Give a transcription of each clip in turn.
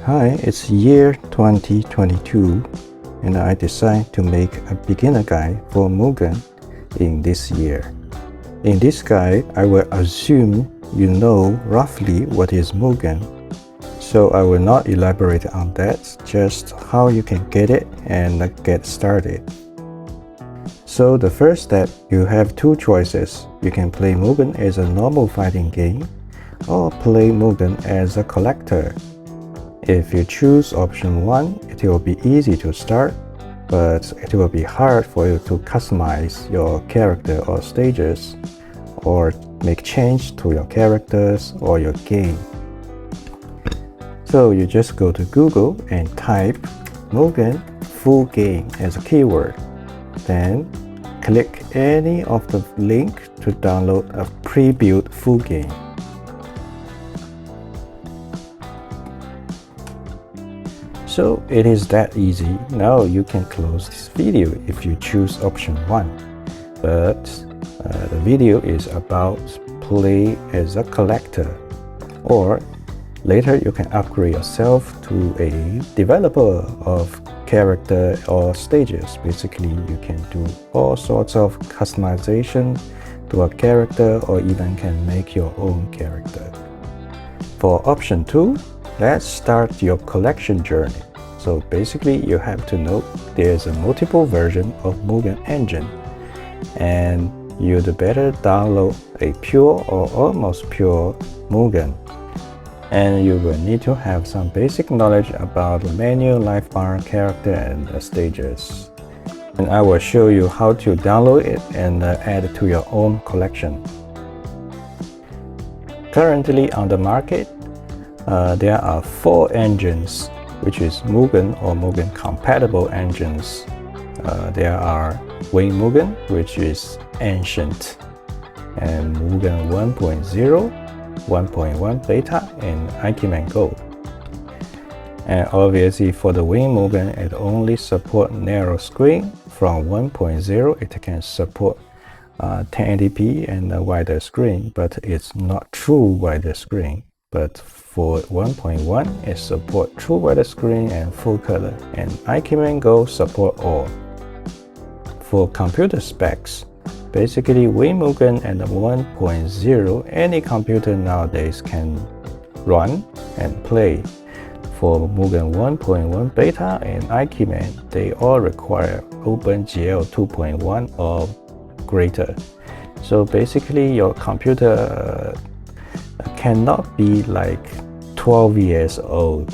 Hi, it's year 2022 and I decided to make a beginner guide for Mugen in this year. In this guide, I will assume you know roughly what is Mugen, so I will not elaborate on that, just how you can get it and get started. So the first step, you have two choices. You can play Mugen as a normal fighting game or play Mugen as a collector. If you choose option 1, it will be easy to start, but it will be hard for you to customize your character or stages, or make change to your characters or your game. So you just go to Google and type Mugen full game as a keyword. Then click any of the link to download a pre-built full game. So it is that easy. Now you can close this video if you choose option 1. But the video is about play as a collector, or later you can upgrade yourself to a developer of character or stages. Basically, you can do all sorts of customization to a character, or even can make your own character. For option 2, let's start your collection journey. So basically, you have to know there's a multiple version of Mugen engine, and you'd better download a pure or almost pure Mugen. And you will need to have some basic knowledge about the menu, life bar, character, and the stages. And I will show you how to download it and add it to your own collection. Currently on the market, there are 4 engines, which is Mugen or Mugen compatible engines. There are Wing Mugen, which is ancient, and Mugen 1.0, 1.1 beta, and Ikemen Go. And obviously for the Wing Mugen, it only supports narrow screen. From 1.0, it can support 1080p and a wider screen, but it's not true wider screen. But for 1.1, it supports true wider screen and full color, and Ikemen Go support all. For computer specs, basically Wing Mugen and 1.0, any computer nowadays can run and play. For Mugen 1.1 beta and Ikemen, they all require OpenGL 2.1 or greater. So basically your computer cannot be like 12 years old.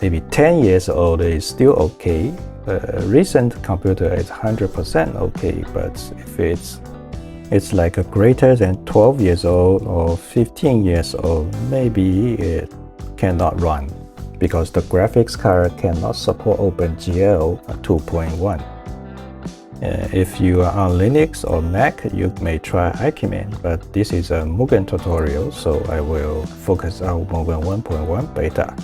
Maybe 10 years old is still okay. A recent computer is 100% okay, but if it's like a greater than 12 years old or 15 years old, maybe it cannot run because the graphics card cannot support OpenGL 2.1. If you are on Linux or Mac, you may try Ikemen, but this is a Mugen tutorial, so I will focus on Mugen 1.1 beta.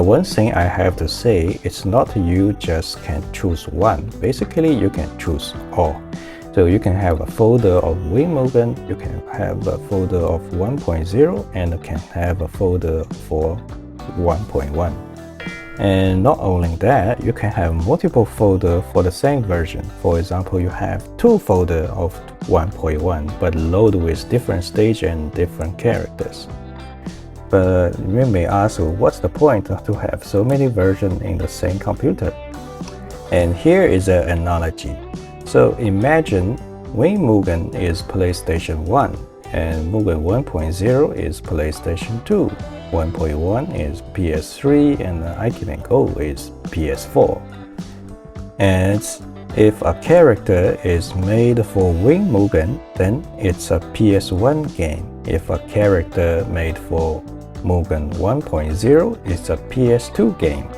One thing I have to say, it's not you just can choose one. Basically, you can choose all. So you can have a folder of Wing Mugen, you can have a folder of 1.0, and you can have a folder for 1.1. And not only that, you can have multiple folders for the same version. For example, you have 2 folders of 1.1, but loaded with different stage and different characters. But you may ask, what's the point to have so many versions in the same computer? And here is an analogy. So imagine Wing Mugen is PlayStation 1, and Mugen 1.0 is PlayStation 2. 1.1 is PS3, and Ikemen Go is PS4. And if a character is made for Wing Mugen, then it's a PS1 game. If a character made for Mugen 1.0, it's a PS2 game.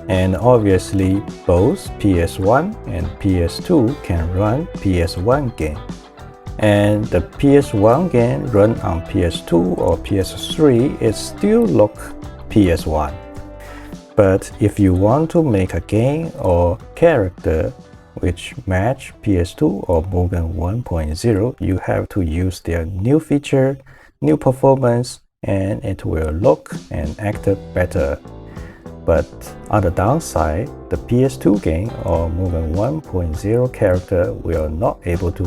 And obviously, both PS1 and PS2 can run PS1 game. And the PS1 game run on PS2 or PS3, it still look PS1. But if you want to make a game or character which match PS2 or Mugen 1.0, you have to use their new feature, new performance, and it will look and act better. But on the downside, the PS2 game or Mugen 1.0 character will not able to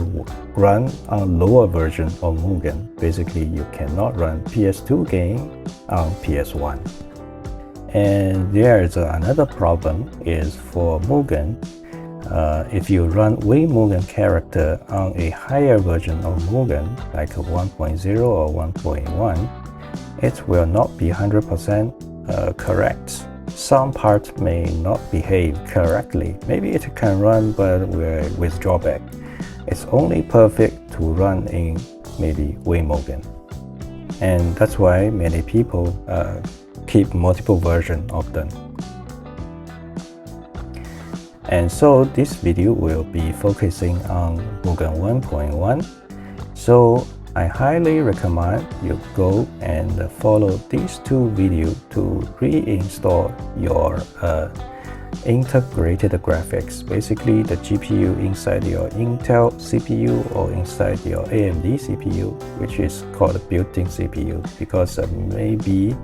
run on lower version of Mugen. Basically, you cannot run PS2 game on PS1. And there is another problem is for Mugen. If you run Wing Mugen character on a higher version of Mugen, like a 1.0 or 1.1, it will not be 100% correct. Some parts may not behave correctly. Maybe it can run, but with drawback. It's only perfect to run in maybe Wing Mugen. And that's why many people keep multiple versions of them. And so this video will be focusing on Mugen 1.1. So I highly recommend you go and follow these two videos to reinstall your integrated graphics. Basically the GPU inside your Intel CPU or inside your AMD CPU, which is called built-in CPU, because maybe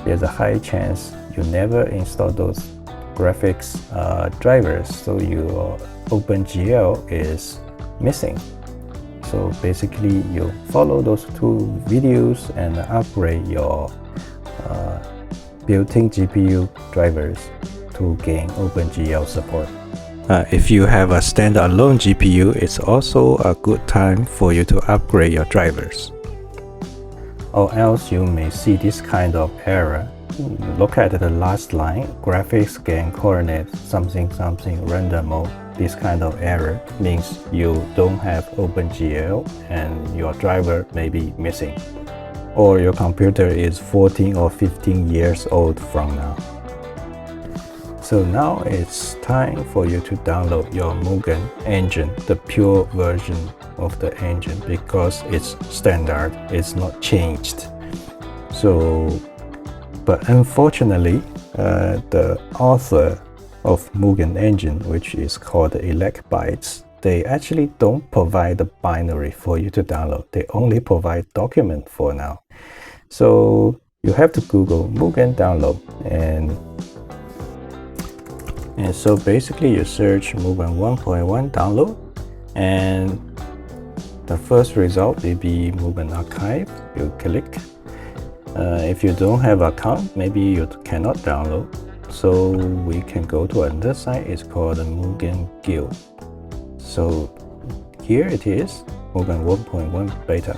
there's a high chance you never install those graphics drivers, so your OpenGL is missing. So basically you follow those two videos and upgrade your built-in GPU drivers to gain OpenGL support. If you have a standalone GPU, it's also a good time for you to upgrade your drivers. Or else you may see this kind of error. Look at the last line, graphics gain coordinate something random mode. This kind of error means you don't have OpenGL and your driver may be missing. Or your computer is 14 or 15 years old from now. So now it's time for you to download your Mugen engine, the pure version of the engine, because it's standard, it's not changed. So but unfortunately, the author of Mugen engine, which is called ElectBytes, they actually don't provide the binary for you to download. They only provide document for now. So you have to Google Mugen download, and so basically you search Mugen 1.1 download, and the first result will be Mugen archive. You click. If you don't have an account, maybe you cannot download. So we can go to another site. It's called Mugen Guild. So here it is, Mugen 1.1 beta.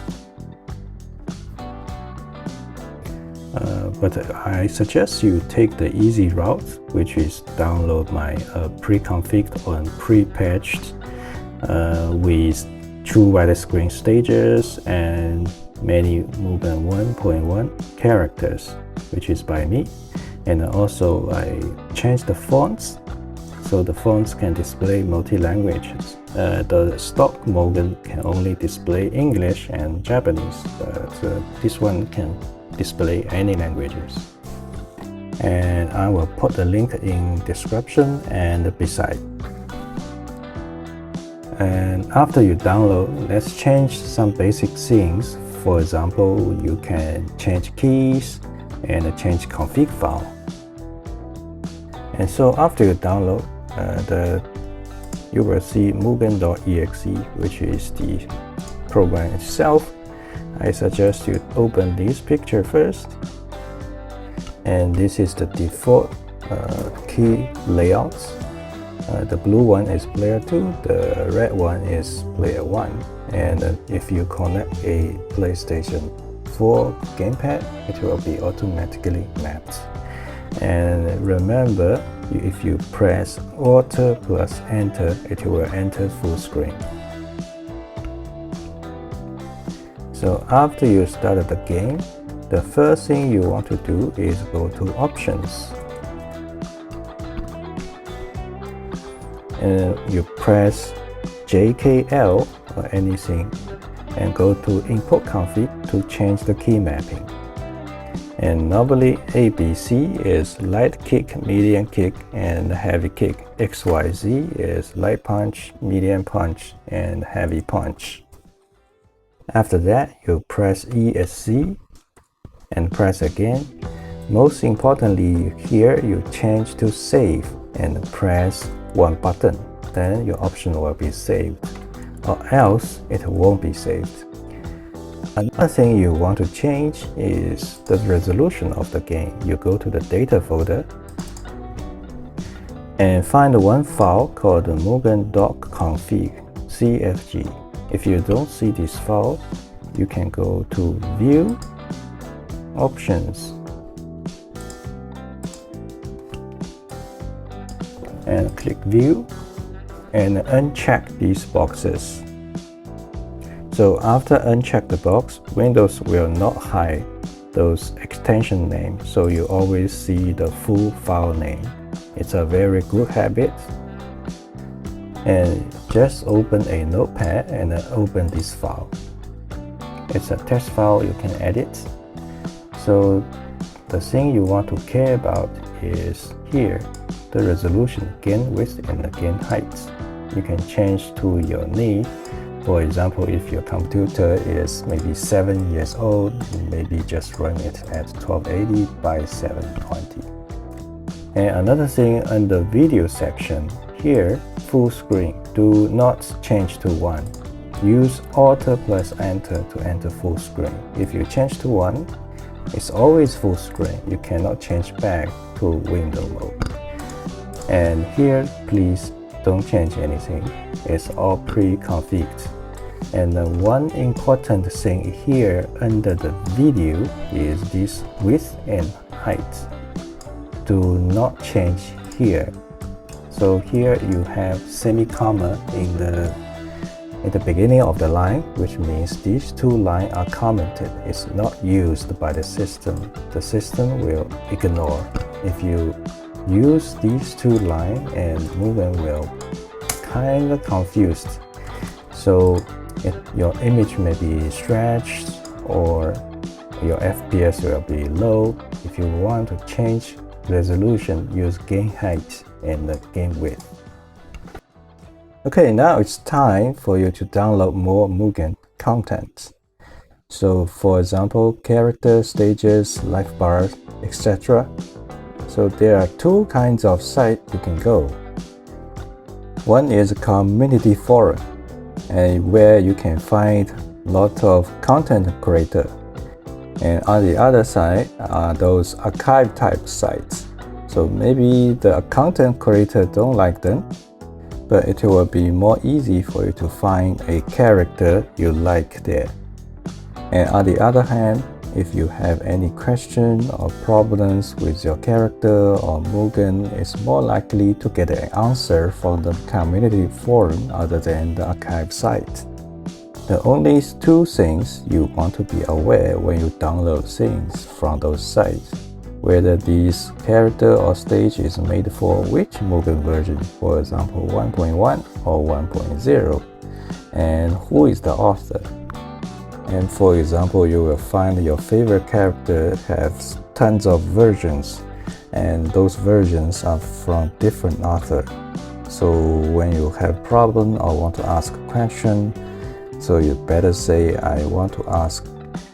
But I suggest you take the easy route, which is download my pre-configured or pre-patched with true widescreen stages and many Mugen 1.1 characters, which is by me. And also I changed the fonts, so the fonts can display multi-languages. The stock Mugen can only display English and Japanese, but this one can display any languages. And I will put the link in description and beside. And after you download, let's change some basic things. For example, you can change keys and change config file. And so after you download, you will see Mugen.exe, which is the program itself. I suggest you open this picture first. And this is the default key layouts. The blue one is player 2, the red one is player 1. And if you connect a PlayStation 4 gamepad, it will be automatically mapped. And remember, if you press Alt plus Enter, it will enter full screen. So after you started the game, the first thing you want to do is go to Options. And you press JKL or anything and go to Import Config to change the key mapping. And normally ABC is light kick, medium kick, and heavy kick. XYZ is light punch, medium punch, and heavy punch. After that, you press ESC and press again. Most importantly, here you change to save and press one button. Then your option will be saved, or else it won't be saved. Another thing you want to change is the resolution of the game. You go to the data folder and find one file called mugen.config cfg. If you don't see this file, you can go to View, Options, and click View and uncheck these boxes. So after uncheck the box, Windows will not hide those extension names, so you always see the full file name. It's a very good habit. And just open a notepad and open this file. It's a text file you can edit. So the thing you want to care about is here, the resolution, gain width and gain height. You can change to your need. For example, if your computer is maybe 7 years old, maybe just run it at 1280 by 720. And another thing in the video section, here, full screen. Do not change to 1. Use Alt plus Enter to enter full screen. If you change to 1, it's always full screen. You cannot change back to window mode. And here, please don't change anything. It's all pre-configured. And one important thing here under the video is this width and height. Do not change here. So here you have semi-comma in the beginning of the line, which means these two lines are commented. It's not used by the system. The system will ignore. If you use these two lines, and Mugen will kind of confused. So your image may be stretched or your FPS will be low. If you want to change resolution, use gain height and gain width. Okay, now it's time for you to download more Mugen content. So for example, character, stages, life bars, etc. So there are two kinds of sites you can go. One is a community forum, and where you can find lots of content creator. And on the other side are those archive type sites. So maybe the content creator don't like them, but it will be more easy for you to find a character you like there. And on the other hand, if you have any question or problems with your character or Mugen, it's more likely to get an answer from the community forum other than the archive site. The only two things you want to be aware when you download things from those sites: whether this character or stage is made for which Mugen version, for example 1.1 or 1.0, and who is the author. And for example, you will find your favorite character has tons of versions, and those versions are from different authors. So when you have problem or want to ask a question, so you better say, I want to ask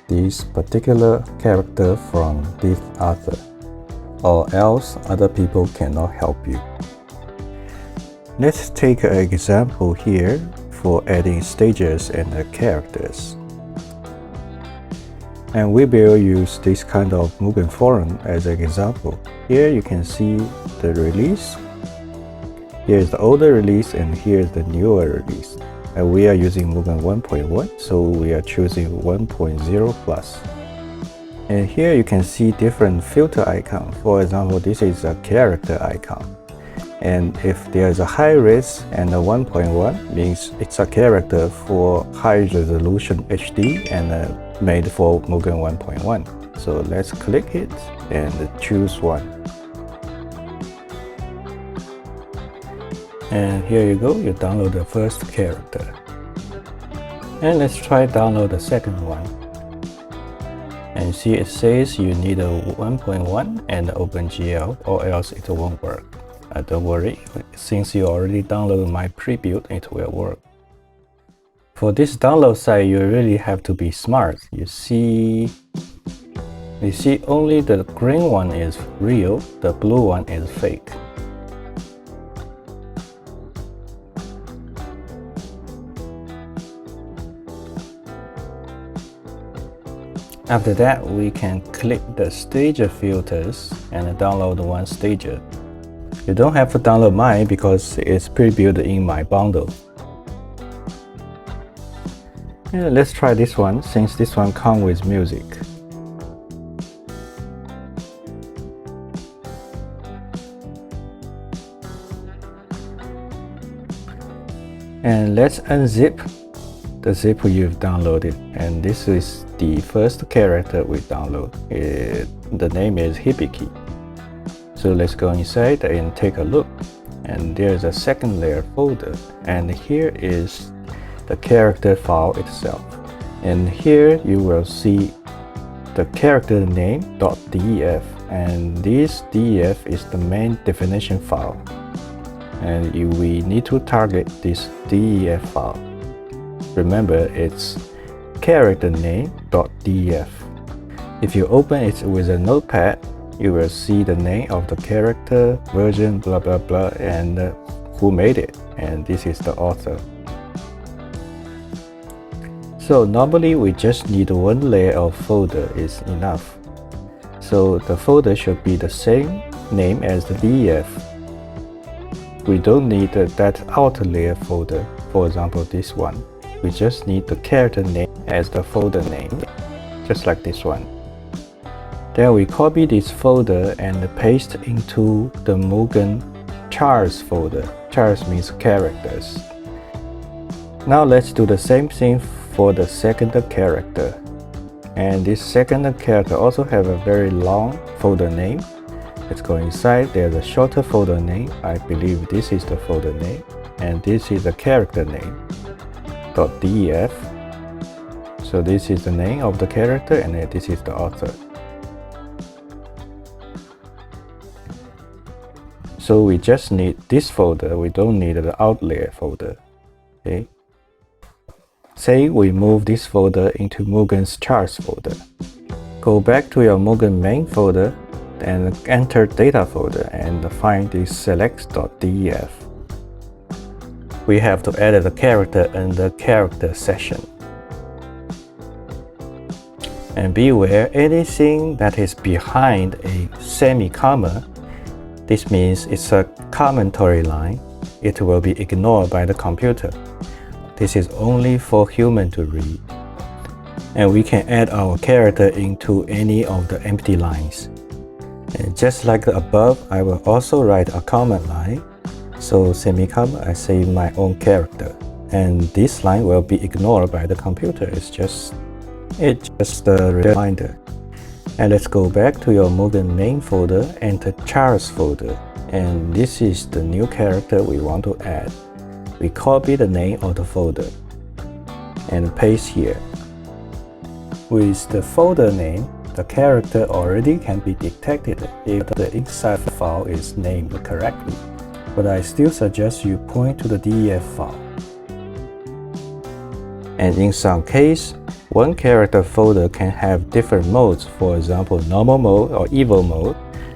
this particular character from this author, or else other people cannot help you. Let's take an example here for adding stages and the characters. And we will use this kind of Mugen forum as an example. Here you can see the release. Here is the older release and here is the newer release. And we are using Mugen 1.1, so we are choosing 1.0 plus. And here you can see different filter icons. For example, this is a character icon. And if there is a high res and a 1.1 means it's a character for high resolution HD and made for Mugen 1.1. So let's click it and choose one. And here you go, you download the first character. And let's try download the second one. And see it says you need a 1.1 and OpenGL or else it won't work. Don't worry, since you already downloaded my pre-built, it will work. For this download site, you really have to be smart. You see You see only the green one is real, the blue one is fake. After that, we can click the stager filters and download one stager. You don't have to download mine because it's pre-built in my bundle. Yeah, let's try this one since this one comes with music. And let's unzip the zip you've downloaded, and this is the first character we download. The name is Hibiki. So let's go inside and take a look, and there's a second layer folder, and here is the character file itself, and here you will see the character name .def, and this def is the main definition file, and we need to target this def file. Remember, it's character name.def. If you open it with a notepad, you will see the name of the character, version, blah blah blah, and who made it, and this is the author. So normally we just need one layer of folder is enough. So the folder should be the same name as the def. We don't need that outer layer folder, for example this one. We just need the character name as the folder name, just like this one. Then we copy this folder and paste into the Mugen chars folder. Chars means characters. Now let's do the same thing for the second character. And this second character also have a very long folder name. Let's go inside. There's a shorter folder name. I believe this is the folder name, and this is the character name .def. So this is the name of the character, and this is the author. So we just need this folder. We don't need the out layer folder. Okay. Say we move this folder into Mugen's chars folder. Go back to your Mugen main folder and enter data folder and find this select.def. We have to edit the character in the character section. And beware, anything that is behind a semi-comma, this means it's a commentary line. It will be ignored by the computer. This is only for human to read. And we can add our character into any of the empty lines. And just like above, I will also write a comment line. So semi-comma, I say my own character, and this line will be ignored by the computer. It's just a reminder. And let's go back to your Mugen main folder, enter chars folder, and this is the new character we want to add. We copy the name of the folder and paste here. With the folder name, the character already can be detected if the inside file is named correctly. But I still suggest you point to the def file. And in some case, one character folder can have different modes. For example, normal mode or evil mode.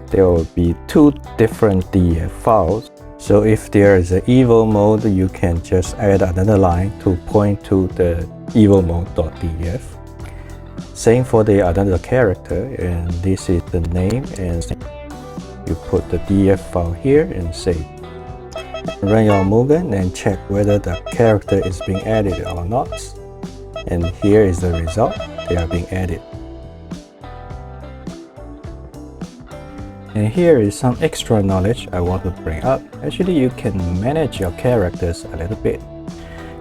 There will be two different def files. So if there is an evil mode, you can just add another line to point to the evil mode.def. Same for the another character, and this is the name, and you put the def file here and save. Run your Mugen and check whether the character is being added or not. And here is the result. They are being added. And here is some extra knowledge I want to bring up. Actually, you can manage your characters a little bit.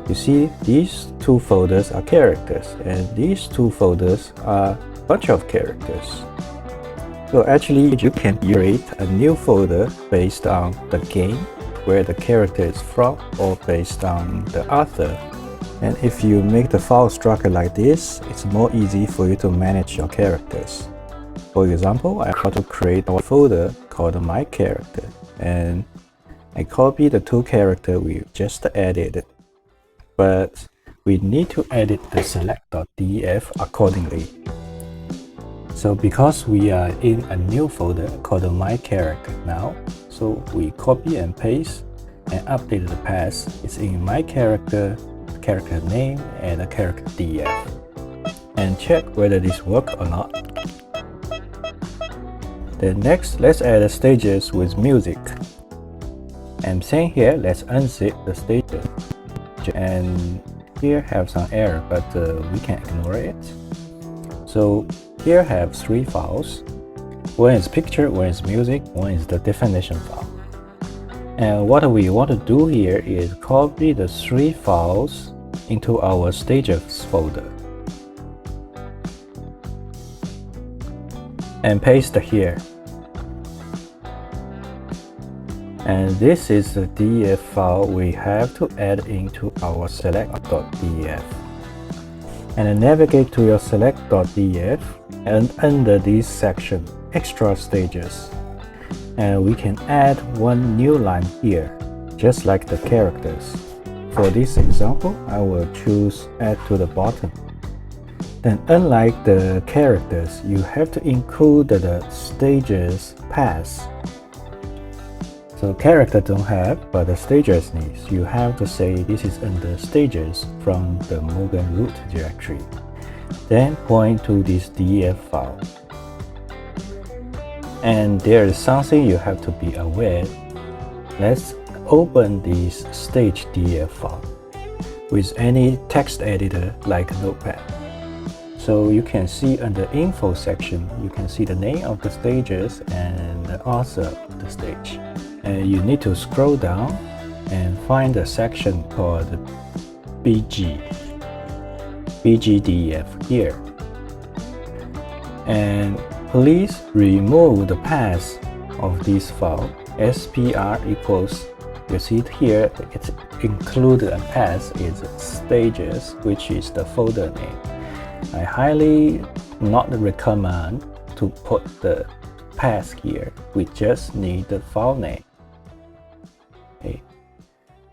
You see, these two folders are characters, and these two folders are a bunch of characters. So actually, you can create a new folder based on the game, where the character is from, or based on the author. And if you make the file structure like this, it's more easy for you to manage your characters. For example, I want to create a folder called my character, and I copy the two characters we just added, but we need to edit the select.def accordingly. So because we are in a new folder called my character now, so we copy and paste and update the path. It's in my character, character name, and a character df. And check whether this works or not. Then next, let's add the stages with music. And same here, let's unzip the stages. And here have some error, but we can ignore it. So here have 3 files. One is picture, one is music, one is the definition file. And what we want to do here is copy the 3 files into our stages folder and paste here. And this is the df file we have to add into our select.df. And then navigate to your select.df and under this section, extra stages. And we can add one new line here, just like the characters. For this example, I will choose add to the bottom. Then unlike the characters, you have to include the stages path. So character don't have, but the stages needs. You have to say this is under stages from the Mugen root directory. Then point to this df file. And there is something you have to be aware. Let's open this stage df file with any text editor like Notepad. So you can see under info section, you can see the name of the stages and the author of the stage. And you need to scroll down and find a section called BGDF here. And please remove the path of this file. SPR equals, you see it here, it's included a path is stages, which is the folder name. I highly not recommend to put the path here. We just need the file name. Okay.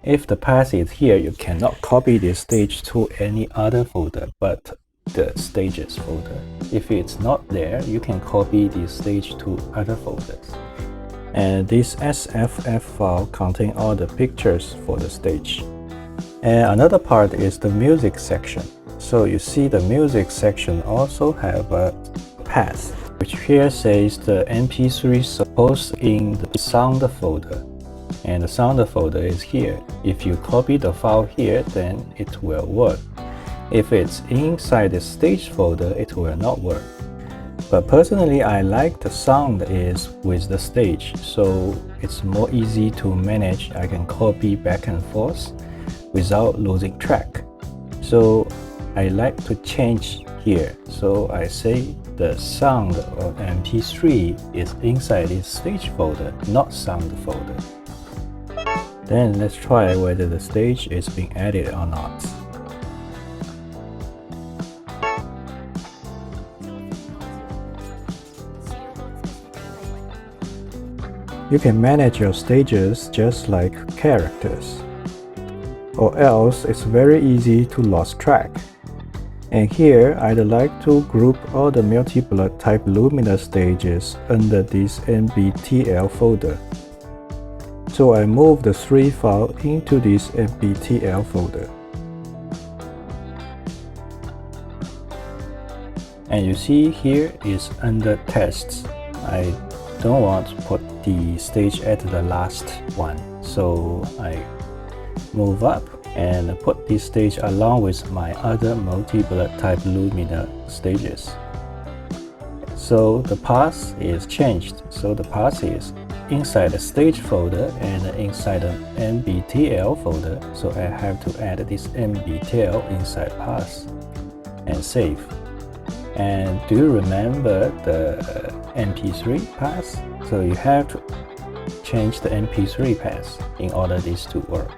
If the path is here, you cannot copy this stage to any other folder but the stages folder. If it's not there, you can copy this stage to other folders. And this SFF file contains all the pictures for the stage. And another part is the music section. So you see the music section also have a path, which here says the MP3 supposed in the sound folder. And the sound folder is here. If you copy the file here, then it will work. If it's inside the stage folder, it will not work. But personally, I like the sound is with the stage, so it's more easy to manage. I can copy back and forth without losing track. So I like to change here. So I say the sound of MP3 is inside this stage folder, not sound folder. Then let's try whether the stage is being added or not. You can manage your stages just like characters, or else it's very easy to lose track. And here I'd like to group all the multiple type Lumina stages under this NBTL folder. So I move the 3 file into this NBTL folder. And you see here is under tests. I don't want to put the stage at the last one, so I move up and put this stage along with my other multiple type Lumina stages. So the path is changed. So the path is inside the stage folder and inside the NBTL folder. So I have to add this NBTL inside path and save. And do you remember the MP3 path? So you have to change the MP3 path in order this to work.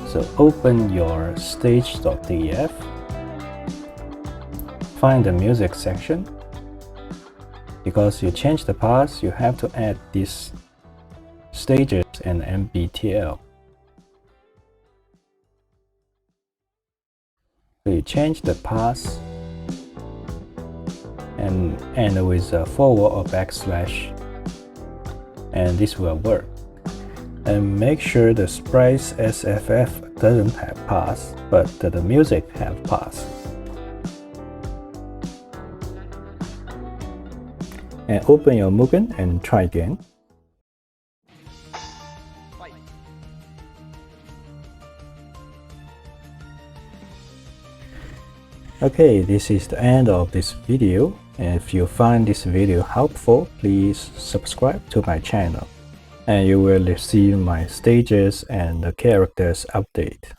So open your stage.df, find the music section. Because you change the path, you have to add these stages and NBTL. So you change the path and end with a forward or backslash, and this will work. And make sure the sprite's SFF doesn't have pass, but the music have pass. And open your Mugen and try again. Okay, this is the end of this video. And if you find this video helpful, please subscribe to my channel, and you will receive my stages and the characters update.